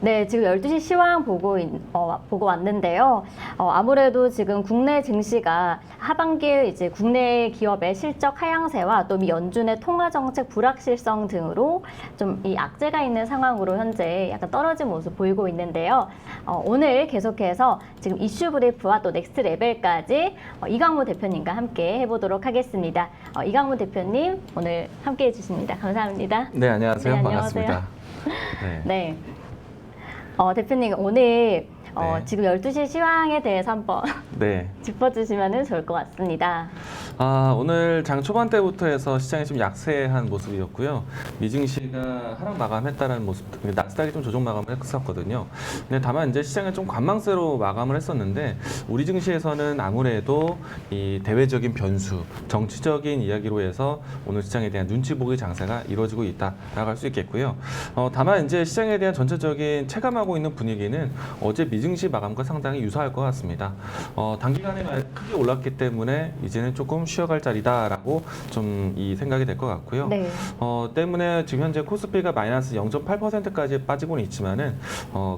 네, 지금 12시 시황 보고 왔는데요. 아무래도 지금 국내 증시가 하반기에 이제 국내 기업의 실적 하향세와 또 미 연준의 통화 정책 불확실성 등으로 좀 이 악재가 있는 상황으로 현재 약간 떨어진 모습 보이고 있는데요. 오늘 계속해서 지금 이슈 브리프와 또 넥스트 레벨까지 이강무 대표님과 함께 해보도록 하겠습니다. 이강무 대표님 오늘 함께 해주십니다. 감사합니다. 네, 안녕하세요. 네, 반갑습니다. 네. 네. 대표님 오늘 네. 지금 12시 시황에 대해서 한번 네. 짚어주시면 좋을 것 같습니다. 오늘 장 초반 때부터 해서 시장이 좀 약세한 모습이었고요. 미증시가 하락 마감했다는 모습, 나스닥이 좀 조정 마감을 했었거든요. 근데 다만 이제 시장은 좀 관망세로 마감을 했었는데 우리 증시에서는 아무래도 이 대외적인 변수, 정치적인 이야기로 해서 오늘 시장에 대한 눈치 보기 장세가 이루어지고 있다라고 할 수 있겠고요. 다만 이제 시장에 대한 전체적인 체감하고 있는 분위기는 어제 미증시 마감과 상당히 유사할 것 같습니다. 단기간에 크게 올랐기 때문에 이제는 조금 쉬어갈 자리다라고 좀 이 생각이 될 것 같고요. 네. 때문에 지금 현재 코스피가 마이너스 0.8%까지 빠지고는 있지만은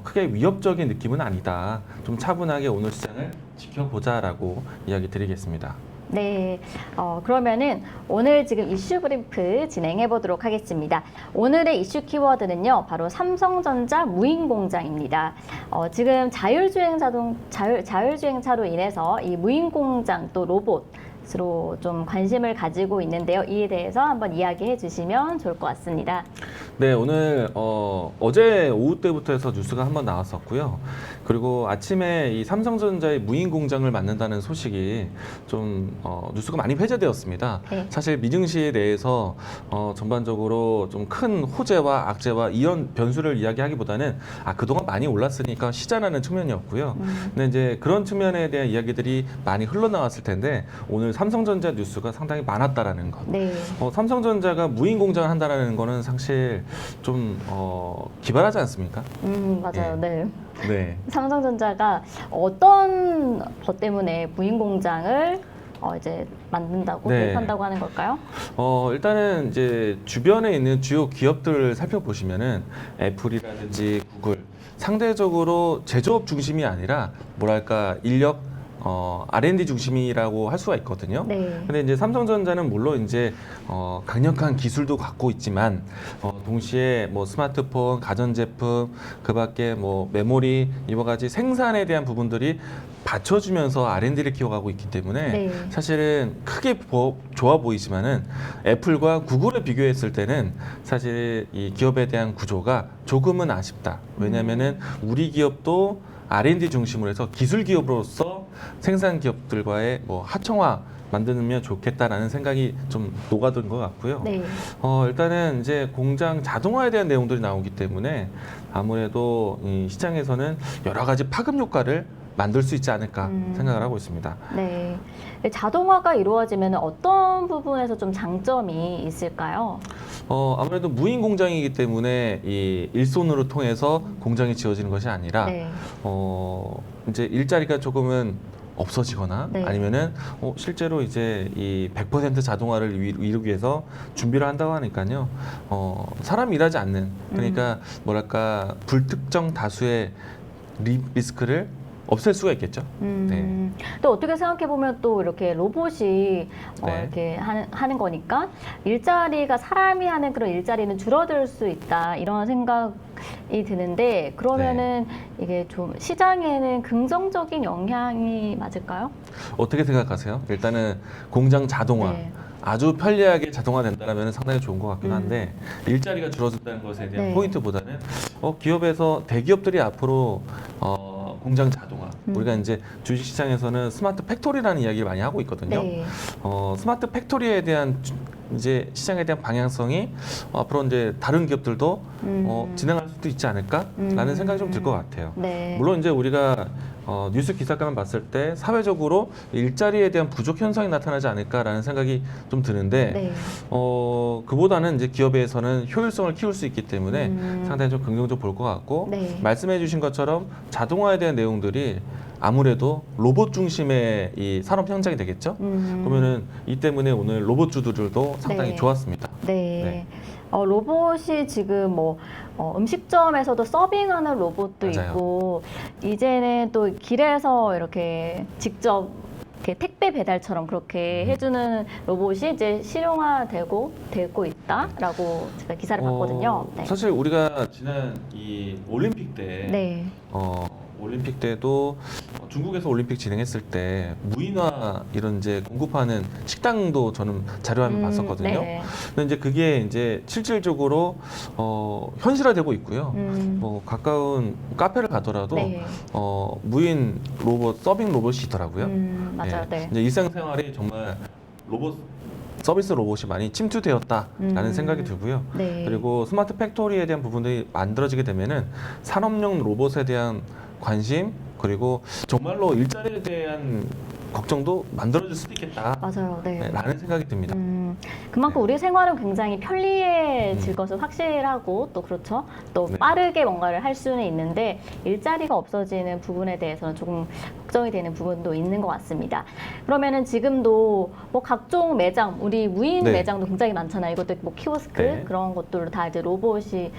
크게 위협적인 느낌은 아니다. 좀 차분하게 오늘 시장을 지켜보자라고 이야기 드리겠습니다. 네, 그러면은 오늘 지금 이슈 브리프 진행해 보도록 하겠습니다. 오늘의 이슈 키워드는요, 바로 삼성전자 무인공장입니다. 지금 자율주행차로 인해서 이 무인공장 또 로봇으로 좀 관심을 가지고 있는데요. 이에 대해서 한번 이야기해 주시면 좋을 것 같습니다. 네, 오늘 어제 오후 때부터 해서 뉴스가 한번 나왔었고요. 그리고 아침에 이 삼성전자의 무인 공장을 만든다는 소식이 좀 뉴스가 많이 회자되었습니다. 네. 사실 미증시에 대해서 전반적으로 좀 큰 호재와 악재와 이런 변수를 이야기하기보다는 그동안 많이 올랐으니까 시장하는 측면이었고요. 근데 이제 그런 측면에 대한 이야기들이 많이 흘러나왔을 텐데 오늘 삼성전자 뉴스가 상당히 많았다라는 것. 네. 삼성전자가 무인 공장을 한다라는 거는 사실 좀 기발하지 않습니까? 맞아요. 예. 네. 네. 삼성전자가 어떤 것 때문에 무인 공장을 이제 만든다고 네. 도입한다고 하는 걸까요? 일단은 이제 주변에 있는 주요 기업들을 살펴보시면은 애플이라든지 구글 상대적으로 제조업 중심이 아니라 뭐랄까 인력 R&D 중심이라고 할 수가 있거든요. 네. 근데 이제 삼성전자는 물론 이제 강력한 기술도 갖고 있지만 동시에 뭐 스마트폰, 가전제품, 그밖에 뭐 메모리 이와 같이 생산에 대한 부분들이 받쳐주면서 R&D를 키워가고 있기 때문에 네. 사실은 크게 좋아 보이지만은 애플과 구글을 비교했을 때는 사실 이 기업에 대한 구조가 조금은 아쉽다. 왜냐하면은 우리 기업도 R&D 중심으로 해서 기술 기업으로서 생산 기업들과의 뭐 하청화 만드면 좋겠다라는 생각이 좀 녹아든 것 같고요. 네. 일단은 이제 공장 자동화에 대한 내용들이 나오기 때문에 아무래도 이 시장에서는 여러 가지 파급 효과를 만들 수 있지 않을까 생각을 하고 있습니다. 네. 자동화가 이루어지면 어떤 부분에서 좀 장점이 있을까요? 아무래도 무인 공장이기 때문에 이 일손으로 통해서 공장이 지어지는 것이 아니라 네. 이제 일자리가 조금은 없어지거나 네. 아니면은 실제로 이제 이 100% 자동화를 이루기 위해서 준비를 한다고 하니까요. 사람이 일하지 않는 그러니까 뭐랄까 불특정 다수의 리스크를 없앨 수가 있겠죠. 네. 또 어떻게 생각해 보면 또 이렇게 로봇이 네. 이렇게 하는 거니까 일자리가 사람이 하는 그런 일자리는 줄어들 수 있다 이런 생각이 드는데 그러면은 이게 좀 시장에는 긍정적인 영향이 맞을까요? 어떻게 생각하세요? 일단은 공장 자동화. 네. 아주 편리하게 자동화된다면 상당히 좋은 것 같긴 한데 일자리가 줄어든다는 것에 대한 네. 포인트보다는 기업에서 대기업들이 앞으로 공장 자동화 우리가 이제 주식시장에서는 스마트 팩토리라는 이야기를 많이 하고 있거든요. 네. 스마트 팩토리에 대한 이제 시장에 대한 방향성이 앞으로 이제 다른 기업들도 진행할 수도 있지 않을까라는 생각이 좀 들 것 같아요. 네. 물론 이제 우리가 뉴스 기사가만 봤을 때 사회적으로 일자리에 대한 부족 현상이 나타나지 않을까라는 생각이 좀 드는데 네. 그보다는 이제 기업에서는 효율성을 키울 수 있기 때문에 상당히 좀 긍정적으로 볼 것 같고 네. 말씀해주신 것처럼 자동화에 대한 내용들이 아무래도 로봇 중심의 이 산업 현장이 되겠죠. 그러면은 이 때문에 오늘 로봇주들도 상당히 네. 좋았습니다. 네. 네. 로봇이 지금 뭐 음식점에서도 서빙하는 로봇도 맞아요. 있고 이제는 또 길에서 이렇게 직접 이렇게 택배 배달처럼 그렇게 해주는 로봇이 이제 실용화되고 되고 있다라고 제가 기사를 봤거든요. 네. 사실 우리가 지난 이 올림픽 때 네. 올림픽 때도 중국에서 올림픽 진행했을 때 무인화 이런 이제 공급하는 식당도 저는 자료화면 봤었거든요. 네. 근데 이제 그게 이제 실질적으로 현실화되고 있고요. 뭐 가까운 카페를 가더라도 네. 무인 로봇 서빙 로봇이 있더라고요. 맞아요. 예. 네. 이제 일상생활이 정말 서비스 로봇이 많이 침투되었다라는 생각이 들고요. 네. 그리고 스마트 팩토리에 대한 부분들이 만들어지게 되면은 산업용 로봇에 대한 관심 그리고 정말로 일자리에 대한 걱정도 만들어질 수도 있겠다. 맞아요. 네. 라는 생각이 듭니다. 그만큼 네. 우리 생활은 굉장히 편리해질 것은 확실하고 또 그렇죠. 또 네. 빠르게 뭔가를 할 수는 있는데 일자리가 없어지는 부분에 대해서는 조금 걱정이 되는 부분도 있는 것 같습니다. 그러면은 지금도 뭐 각종 매장, 우리 무인 네. 매장도 굉장히 많잖아요. 이것도 뭐 키오스크 네. 그런 것들로 다 이제 로봇의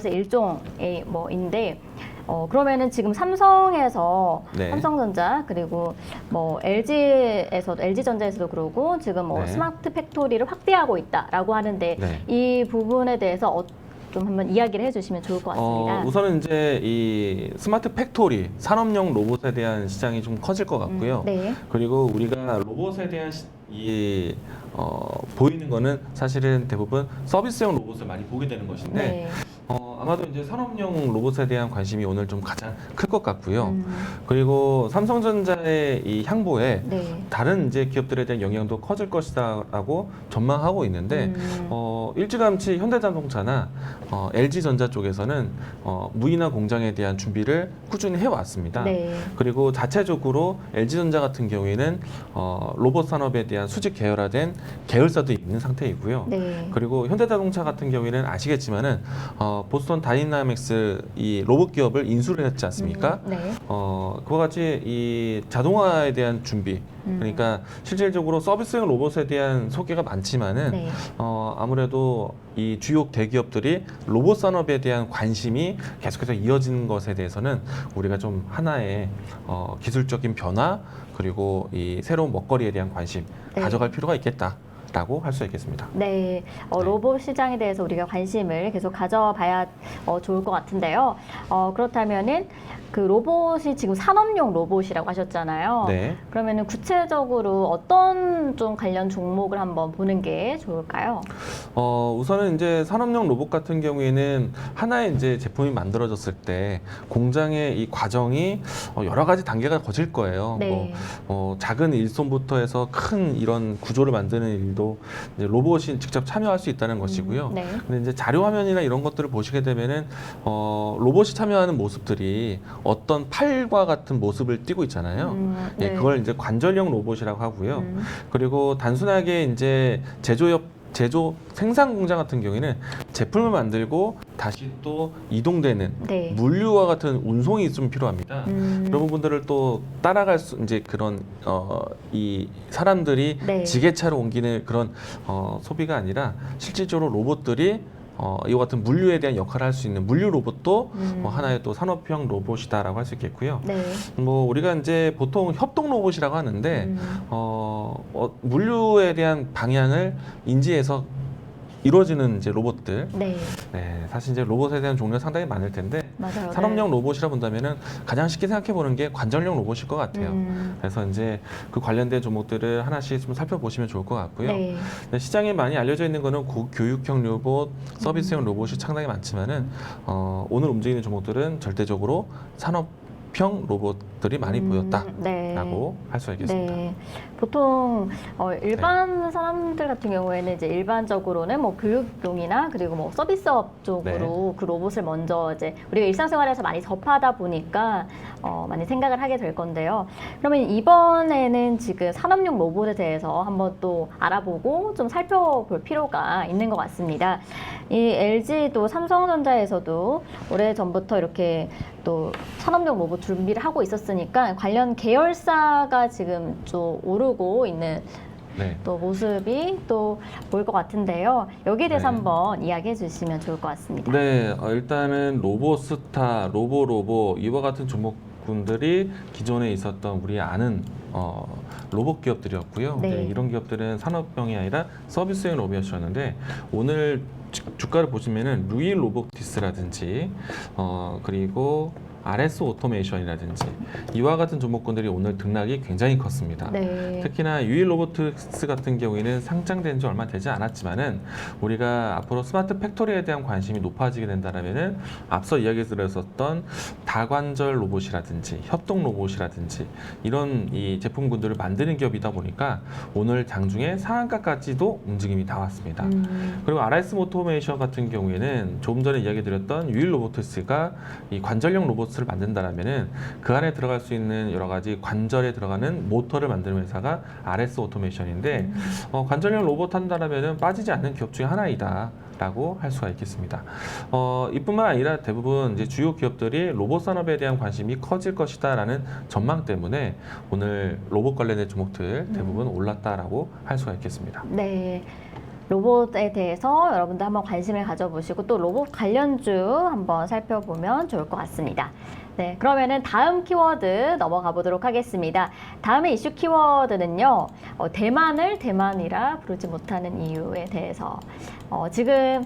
일종의 뭐인데 그러면은 지금 삼성에서 네. 삼성전자 그리고 뭐 LG전자에서도 그러고 지금 뭐 네. 스마트 팩토리를 확대하고 있다라고 하는데 네. 이 부분에 대해서 좀 한번 이야기를 해주시면 좋을 것 같습니다. 우선은 이제 이 스마트 팩토리 산업용 로봇에 대한 시장이 좀 커질 것 같고요. 네. 그리고 우리가 로봇에 대한 보이는 거는 사실은 대부분 서비스용 로봇을 많이 보게 되는 것인데 네. 아마도 이제 산업용 로봇에 대한 관심이 오늘 좀 가장 클 것 같고요. 그리고 삼성전자의 이 향보에 네. 다른 이제 기업들에 대한 영향도 커질 것이다라고 전망하고 있는데 일찌감치 현대자동차나 LG전자 쪽에서는 무인화 공장에 대한 준비를 꾸준히 해왔습니다. 네. 그리고 자체적으로 LG전자 같은 경우에는 로봇 산업에 대한 수직 계열화된 계열사도 있는 상태이고요. 네. 그리고 현대자동차 같은 경우에는 아시겠지만은 보스턴 다이나믹스 이 로봇 기업을 인수를 했지 않습니까? 네. 그와 같이 이 자동화에 대한 준비, 그러니까 실질적으로 서비스용 로봇에 대한 소개가 많지만은 네. 아무래도 이 주요 대기업들이 로봇 산업에 대한 관심이 계속해서 이어지는 것에 대해서는 우리가 좀 하나의 기술적인 변화 그리고 이 새로운 먹거리에 대한 관심 네. 가져갈 필요가 있겠다라고 할 수 있겠습니다. 네, 로봇 시장에 대해서 우리가 관심을 계속 가져봐야 좋을 것 같은데요. 그렇다면은 그 로봇이 지금 산업용 로봇이라고 하셨잖아요. 네. 그러면은 구체적으로 어떤 좀 관련 종목을 한번 보는 게 좋을까요? 우선은 이제 산업용 로봇 같은 경우에는 하나의 이제 제품이 만들어졌을 때 공장의 이 과정이 여러 가지 단계가 거칠 거예요. 네. 작은 일손부터 해서 큰 이런 구조를 만드는 일도 이제 로봇이 직접 참여할 수 있다는 것이고요. 네. 근데 이제 자료 화면이나 이런 것들을 보시게 되면은 로봇이 참여하는 모습들이 어떤 팔과 같은 모습을 띠고 있잖아요. 네. 그걸 이제 관절형 로봇이라고 하고요. 그리고 단순하게 이제 제조 생산 공장 같은 경우에는 제품을 만들고 다시 또 이동되는 네. 물류와 같은 운송이 좀 필요합니다. 그런 부분들을 또 따라갈 수 이제 그런 이 사람들이 네. 지게차로 옮기는 그런 소비가 아니라 실질적으로 로봇들이 이와 같은 물류에 대한 역할을 할 수 있는 물류 로봇도 하나의 또 산업형 로봇이다라고 할 수 있겠고요. 네. 뭐 우리가 이제 보통 협동 로봇이라고 하는데 물류에 대한 방향을 인지해서 이루어지는 이제 로봇들. 네. 네, 사실 이제 로봇에 대한 종류가 상당히 많을 텐데 맞아요. 산업용 로봇이라 본다면은 가장 쉽게 생각해 보는 게 관절용 로봇일 것 같아요. 그래서 이제 그 관련된 종목들을 하나씩 좀 살펴보시면 좋을 것 같고요. 네. 네, 시장에 많이 알려져 있는 거는 교육형 로봇, 서비스형 로봇이 상당히 많지만은 오늘 움직이는 종목들은 절대적으로 산업형 로봇들이 많이 보였다라고 네. 할 수 있겠습니다. 네. 보통 일반 사람들 같은 경우에는 이제 일반적으로는 뭐 교육용이나 그리고 뭐 서비스업 쪽으로 그 로봇을 먼저 이제 우리가 일상생활에서 많이 접하다 보니까 많이 생각을 하게 될 건데요. 그러면 이번에는 지금 산업용 로봇에 대해서 한번 또 알아보고 좀 살펴볼 필요가 있는 것 같습니다. 이 LG도 삼성전자에서도 오래전부터 이렇게 또 산업용 로봇 준비를 하고 있었으니까 관련 계열사가 지금 좀 오르고 있는 네. 또 모습이 또 보일 것 같은데요. 여기에 대해서 네. 한번 이야기해 주시면 좋을 것 같습니다. 네, 일단은 로보스타, 로보로보 이와 같은 종목군들이 기존에 있었던 우리 아는 로봇 기업들이었고요. 네. 네, 이런 기업들은 산업형이 아니라 서비스형 로봇이었는데 오늘 주가를 보시면은 루이 로보티스라든지 그리고 RS 오토메이션이라든지 이와 같은 종목군들이 오늘 등락이 굉장히 컸습니다. 네. 특히나 유일 로보틱스 같은 경우에는 상장된 지 얼마 되지 않았지만은 우리가 앞으로 스마트 팩토리에 대한 관심이 높아지게 된다면은 앞서 이야기 드렸었던 다관절 로봇이라든지 협동 로봇이라든지 이런 이 제품군들을 만드는 기업이다 보니까 오늘 장중에 상한가까지도 움직임이 나왔습니다. 그리고 RS 오토메이션 같은 경우에는 조금 전에 이야기 드렸던 유일 로보틱스가 이 관절형 로봇을 만든다라면은 그 안에 들어갈 수 있는 여러 가지 관절에 들어가는 모터를 만드는 회사가 RS 오토메이션인데 관절형 로봇 한다라면은 빠지지 않는 기업 중에 하나이다라고 할 수가 있겠습니다. 이뿐만 아니라 대부분 이제 주요 기업들이 로봇 산업에 대한 관심이 커질 것이다라는 전망 때문에 오늘 로봇 관련된 종목들 대부분 올랐다라고 할 수가 있겠습니다. 네. 로봇에 대해서 여러분들 한번 관심을 가져보시고 또 로봇 관련주 한번 살펴보면 좋을 것 같습니다. 네, 그러면은 다음 키워드 넘어가 보도록 하겠습니다. 다음의 이슈 키워드는요, 대만을 대만이라 부르지 못하는 이유에 대해서 지금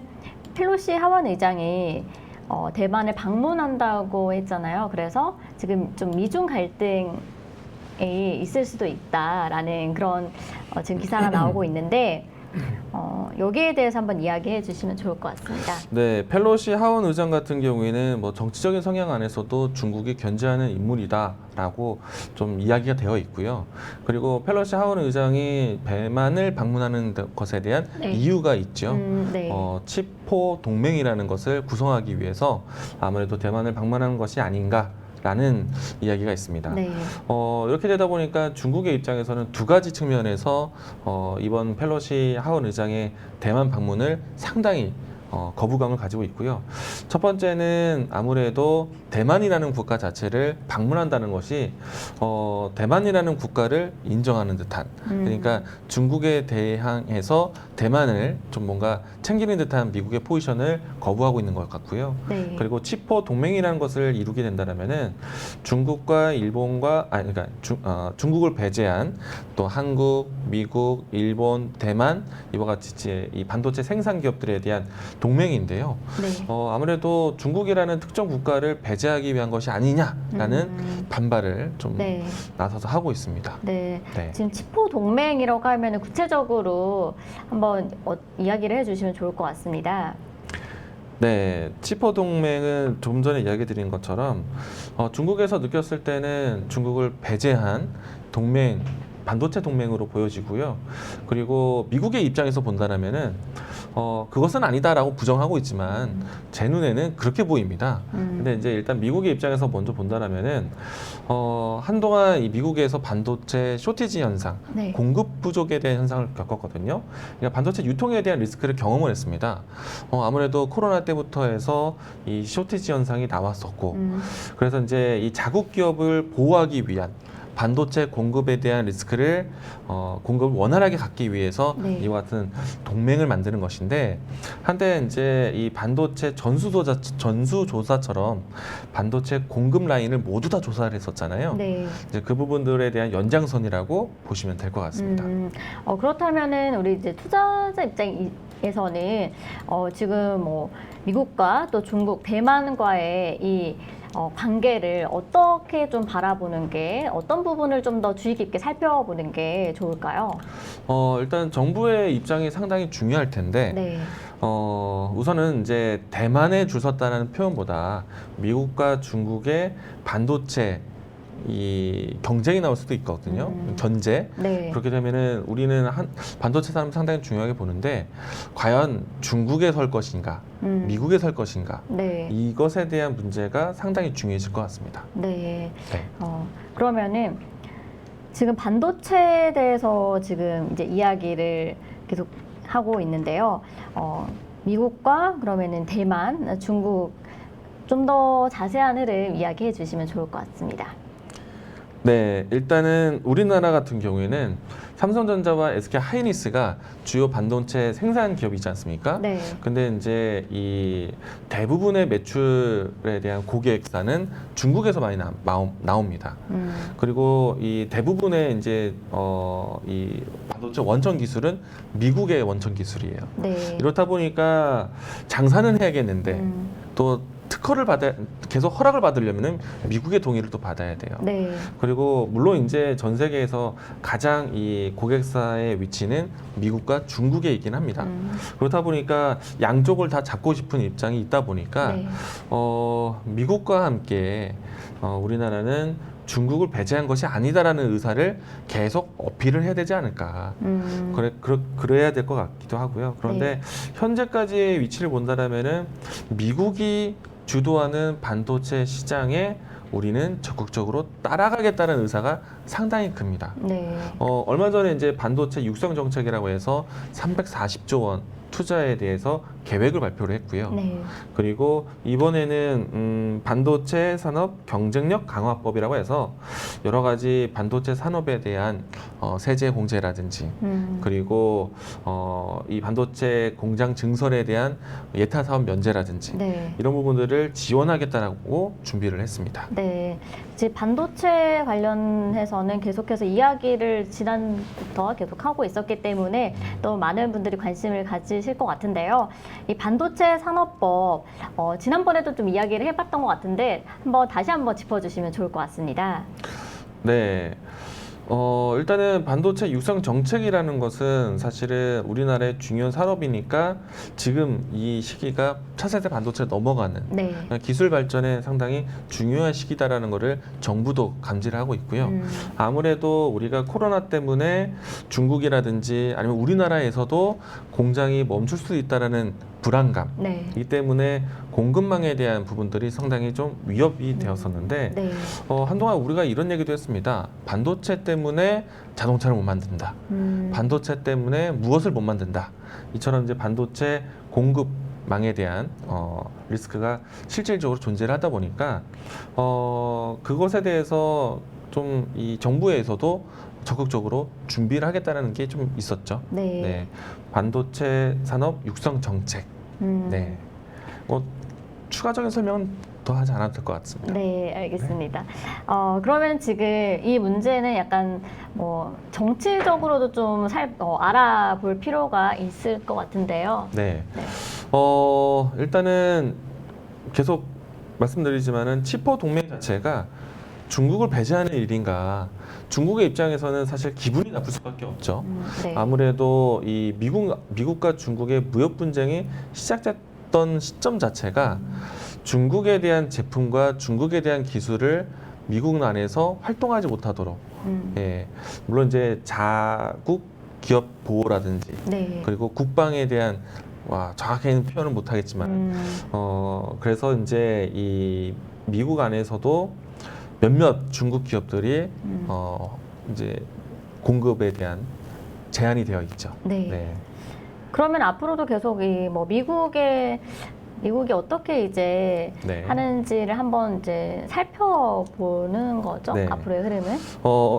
펠로시 하원 의장이 대만을 방문한다고 했잖아요. 그래서 지금 좀 미중 갈등이 있을 수도 있다라는 그런 지금 기사가 나오고 있는데. 여기에 대해서 한번 이야기해 주시면 좋을 것 같습니다. 네, 펠로시 하원 의장 같은 경우에는 뭐 정치적인 성향 안에서도 중국이 견제하는 인물이다라고 좀 이야기가 되어 있고요. 그리고 펠로시 하원 의장이 대만을 방문하는 것에 대한 네. 이유가 있죠. 네. 치포 동맹이라는 것을 구성하기 위해서 아무래도 대만을 방문하는 것이 아닌가. 라는 이야기가 있습니다. 네. 이렇게 되다 보니까 중국의 입장에서는 두 가지 측면에서 이번 펠로시 하원 의장의 대만 방문을 상당히 거부감을 가지고 있고요. 첫 번째는 아무래도 대만이라는 국가 자체를 방문한다는 것이 대만이라는 국가를 인정하는 듯한 그러니까 중국에 대항해서 대만을 좀 뭔가 챙기는 듯한 미국의 포지션을 거부하고 있는 것 같고요. 네. 그리고 치포 동맹이라는 것을 이루게 된다면은 중국과 일본과 그러니까 중국을 배제한 또 한국, 미국, 일본, 대만 이와 같이 이제 이 반도체 생산 기업들에 대한 동맹인데요. 네. 아무래도 중국이라는 특정 국가를 배제하기 위한 것이 아니냐라는 반발을 좀 네. 나서서 하고 있습니다. 네. 네. 지금 치포 동맹이라고 하면 구체적으로 한번 이야기를 해주시면 좋을 것 같습니다. 네, 치포 동맹은 좀 전에 이야기 드린 것처럼 중국에서 느꼈을 때는 중국을 배제한 동맹, 반도체 동맹으로 보여지고요. 그리고 미국의 입장에서 본다면은 그것은 아니다라고 부정하고 있지만 제 눈에는 그렇게 보입니다. 근데 이제 일단 미국의 입장에서 먼저 본다면은 한동안 이 미국에서 반도체 쇼티지 현상, 네. 공급 부족에 대한 현상을 겪었거든요. 그러니까 반도체 유통에 대한 리스크를 경험을 했습니다. 아무래도 코로나 때부터 해서 이 쇼티지 현상이 나왔었고, 그래서 이제 이 자국 기업을 보호하기 위한 반도체 공급에 대한 리스크를 공급을 원활하게 갖기 위해서 네. 이와 같은 동맹을 만드는 것인데 한때 이제 이 반도체 전수조사처럼 반도체 공급 라인을 모두 다 조사를 했었잖아요. 네. 이제 그 부분들에 대한 연장선이라고 보시면 될 것 같습니다. 그렇다면은 우리 이제 투자자 입장에서는 지금 뭐 미국과 또 중국, 대만과의 이 관계를 어떻게 좀 바라보는 게 어떤 부분을 좀 더 주의 깊게 살펴보는 게 좋을까요? 일단 정부의 입장이 상당히 중요할 텐데 네. 우선은 이제 대만에 줄 섰다는 표현보다 미국과 중국의 반도체 이 경쟁이 나올 수도 있거든요. 견제. 네. 그렇게 되면은 우리는 반도체 산업 상당히 중요하게 보는데 과연 중국에 설 것인가, 미국에 설 것인가 네. 이것에 대한 문제가 상당히 중요해질 것 같습니다. 네. 네. 그러면은 지금 반도체에 대해서 지금 이제 이야기를 계속 하고 있는데요. 미국과 그러면은 대만, 중국 좀 더 자세한 흐름 이야기해 주시면 좋을 것 같습니다. 네, 일단은 우리나라 같은 경우에는 삼성전자와 SK 하이닉스가 주요 반도체 생산 기업이지 않습니까? 네. 근데 이제 이 대부분의 매출에 대한 고객사는 중국에서 많이 나옵니다. 그리고 이 대부분의 이제 이 반도체 원천 기술은 미국의 원천 기술이에요. 네. 이렇다 보니까 장사는 해야겠는데 또 특허를 계속 허락을 받으려면은 미국의 동의를 또 받아야 돼요. 네. 그리고 물론 이제 전 세계에서 가장 이 고객사의 위치는 미국과 중국에 있긴 합니다. 그렇다 보니까 양쪽을 다 잡고 싶은 입장이 있다 보니까 네. 미국과 함께 우리나라는 중국을 배제한 것이 아니다라는 의사를 계속 어필을 해야 되지 않을까. 그래야 될 것 같기도 하고요. 그런데 현재까지의 위치를 본다면은 미국이 주도하는 반도체 시장에 우리는 적극적으로 따라가겠다는 의사가 상당히 큽니다. 네. 얼마 전에 이제 반도체 육성 정책이라고 해서 340조 원 투자에 대해서 계획을 발표를 했고요. 네. 그리고 이번에는 반도체 산업 경쟁력 강화법이라고 해서 여러 가지 반도체 산업에 대한 세제 공제라든지 그리고 이 반도체 공장 증설에 대한 예타 사업 면제라든지 네. 이런 부분들을 지원하겠다라고 준비를 했습니다. 네. 이제 반도체 관련해서는 계속해서 이야기를 지난부터 계속 하고 있었기 때문에 또 많은 분들이 관심을 가지실 것 같은데요. 이 반도체 산업법, 지난번에도 좀 이야기를 해봤던 것 같은데 다시 한번 짚어주시면 좋을 것 같습니다. 네. 일단은 반도체 육성 정책이라는 것은 사실은 우리나라의 중요한 산업이니까 지금 이 시기가 차세대 반도체에 넘어가는 네. 기술 발전에 상당히 중요한 시기다라는 것을 정부도 감지를 하고 있고요. 아무래도 우리가 코로나 때문에 중국이라든지 아니면 우리나라에서도 공장이 멈출 수 있다라는 불안감 네. 이 때문에 공급망에 대한 부분들이 상당히 좀 위협이 되었었는데 네. 한동안 우리가 이런 얘기도 했습니다. 반도체 때문에 자동차를 못 만든다. 반도체 때문에 무엇을 못 만든다. 이처럼 이제 반도체 공급망에 대한 리스크가 실질적으로 존재를 하다 보니까 그것에 대해서 좀 이 정부에서도 적극적으로 준비를 하겠다는 게 좀 있었죠. 네. 네. 반도체 산업 육성 정책. 네. 추가적인 설명은 더 하지 않아도 될 것 같습니다. 네, 알겠습니다. 그러면 지금 이 문제는 약간 정치적으로도 좀 알아볼 필요가 있을 것 같은데요. 네. 네. 일단은 계속 말씀드리지만은 치포 동맹 자체가 중국을 배제하는 일인가? 중국의 입장에서는 사실 기분이 나쁠 수밖에 없죠. 네. 아무래도 이 미국과 중국의 무역 분쟁이 시작됐던 시점 자체가 중국에 대한 제품과 중국에 대한 기술을 미국 안에서 활동하지 못하도록, 예, 물론 이제 자국 기업 보호라든지 네. 그리고 국방에 대한 정확히는 표현을 못하겠지만, 그래서 이제 이 미국 안에서도 몇몇 중국 기업들이 이제 공급에 대한 제한이 되어 있죠. 네. 네. 그러면 앞으로도 계속 미국이 어떻게 이제 네. 하는지를 한번 이제 살펴보는 거죠. 네. 앞으로의 흐름은.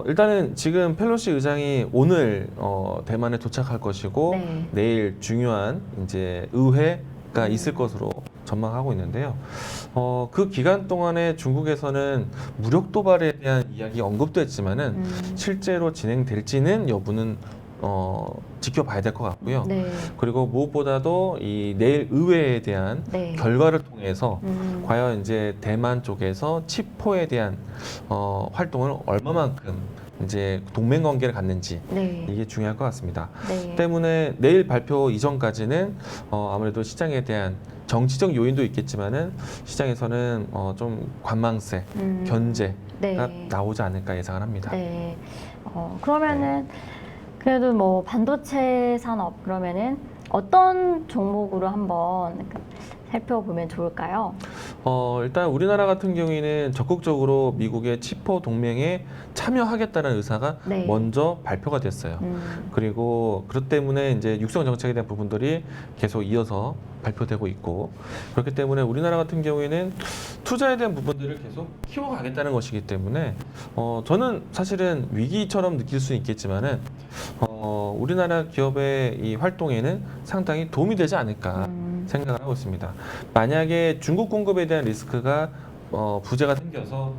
일단은 지금 펠로시 의장이 오늘 대만에 도착할 것이고 네. 내일 중요한 이제 의회가 있을 것으로 전망하고 있는데요. 그 기간 동안에 중국에서는 무력 도발에 대한 이야기 언급도 했지만은 실제로 진행될지는 여부는 지켜봐야 될 것 같고요. 네. 그리고 무엇보다도 이 내일 의회에 대한 네. 결과를 통해서 과연 이제 대만 쪽에서 치포에 대한 활동을 얼마만큼 이제 동맹 관계를 갖는지 네. 이게 중요할 것 같습니다. 네. 때문에 내일 발표 이전까지는 아무래도 시장에 대한 정치적 요인도 있겠지만은 시장에서는 좀 관망세, 견제가 네. 나오지 않을까 예상을 합니다. 네. 그러면은 그래도 반도체 산업 그러면은 어떤 종목으로 한번 살펴보면 좋을까요? 일단 우리나라 같은 경우에는 적극적으로 미국의 치포 동맹에 참여하겠다는 의사가 네. 먼저 발표가 됐어요. 그리고 그것 때문에 이제 육성 정책에 대한 부분들이 계속 이어서 발표되고 있고, 그렇기 때문에 우리나라 같은 경우에는 투자에 대한 부분들을 계속 키워가겠다는 것이기 때문에 저는 사실은 위기처럼 느낄 수는 있겠지만은 우리나라 기업의 이 활동에는 상당히 도움이 되지 않을까 생각을 하고 있습니다. 만약에 중국 공급에 대한 리스크가 부재가 생겨서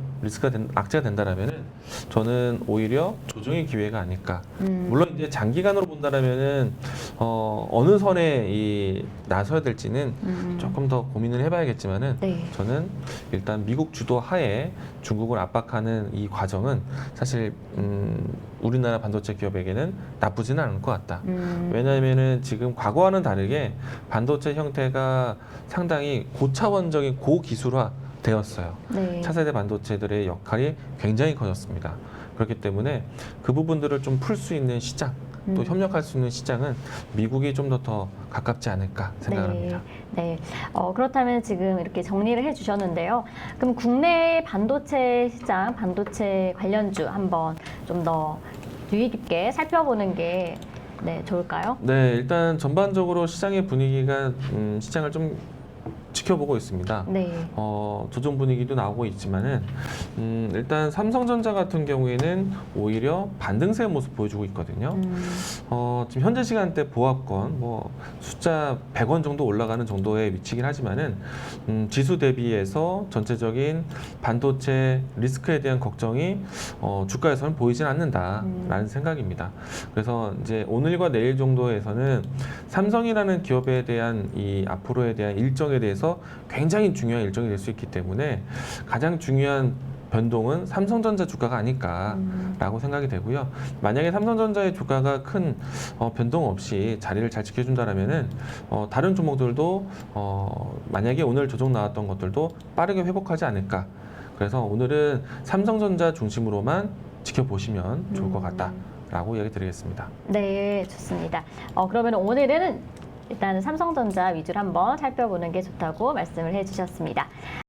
악재가 된다라면은 저는 오히려 조정의 기회가 아닐까. 물론 이제 장기간으로 본다라면은 어느 선에 나서야 될지는 조금 더 고민을 해봐야겠지만은 네. 저는 일단 미국 주도 하에 중국을 압박하는 이 과정은 사실 우리나라 반도체 기업에게는 나쁘지는 않을 것 같다. 왜냐하면은 지금 과거와는 다르게 반도체 형태가 상당히 고차원적인 고기술화 되었어요. 네. 차세대 반도체들의 역할이 굉장히 커졌습니다. 그렇기 때문에 그 부분들을 좀 풀 수 있는 시장, 또 협력할 수 있는 시장은 미국이 좀 더 가깝지 않을까 생각을 합니다. 네. 그렇다면 지금 이렇게 정리를 해주셨는데요. 그럼 국내 반도체 시장, 반도체 관련주 한번 좀 더 유의 깊게 살펴보는 게 좋을까요? 네, 일단 전반적으로 시장의 분위기가 시장을 좀 지켜보고 있습니다. 네. 조정 분위기도 나오고 있지만은 일단 삼성전자 같은 경우에는 오히려 반등세의 모습 보여주고 있거든요. 지금 현재 시간대 보합권 숫자 100원 정도 올라가는 정도의 위치긴 하지만은 지수 대비해서 전체적인 반도체 리스크에 대한 걱정이 주가에서는 보이진 않는다라는 생각입니다. 그래서 이제 오늘과 내일 정도에서는 삼성이라는 기업에 대한 이 앞으로에 대한 일정에 대해서 굉장히 중요한 일정이 될 수 있기 때문에 가장 중요한 변동은 삼성전자 주가가 아닐까라고 생각이 되고요. 만약에 삼성전자의 주가가 큰 변동 없이 자리를 잘 지켜준다라면은 다른 종목들도 만약에 오늘 조정 나왔던 것들도 빠르게 회복하지 않을까. 그래서 오늘은 삼성전자 중심으로만 지켜보시면 좋을 것 같다라고 이야기 드리겠습니다. 네, 좋습니다. 그러면 오늘은 일단 삼성전자 위주로 한번 살펴보는 게 좋다고 말씀을 해주셨습니다.